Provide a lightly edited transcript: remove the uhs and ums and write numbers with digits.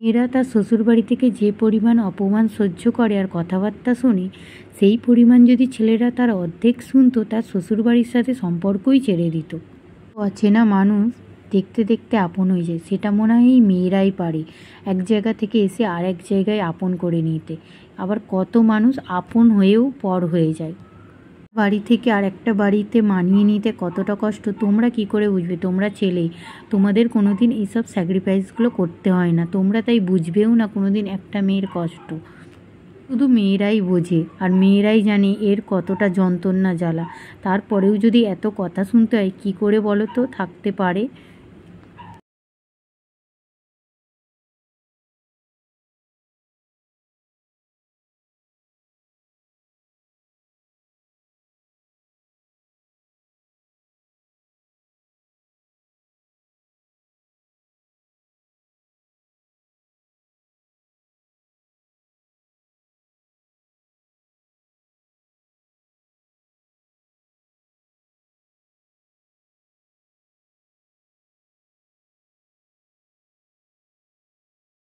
এরা তার শ্বশুরবাড়ি থেকে যে পরিমাণ অপমান সহ্য করে আর কথাবার্তা শোনে, সেই পরিমাণ যদি ছেলেরা তার অর্ধেক শুনতো, তার শ্বশুরবাড়ির সাথে সম্পর্কই ছেড়ে দিত। অচেনা মানুষ দেখতে দেখতে আপন হয়ে যায়, সেটা মনে হয় এই মেয়েরাই পারে এক জায়গা থেকে এসে আর এক জায়গায় আপন করে নিতে। আবার কত মানুষ আপন হয়েও পর হয়ে যায়। বাড়ি থেকে আর একটা বাড়িতে মানিয়ে নিতে কতটা কষ্ট তোমরা কি করে বুঝবে? তোমরা ছেলে, তোমাদের কোনো দিন এইসব স্যাক্রিফাইসগুলো করতে হয় না, তোমরা তাই বুঝবেও না কোনো দিন একটা মেয়ের কষ্ট। শুধু মেয়েরাই বোঝে আর মেয়েরাই জানে এর কতটা যন্ত্রণা জ্বালা। তারপরেও যদি এত কথা শুনতে হয়, কী করে বলো তো থাকতে পারে?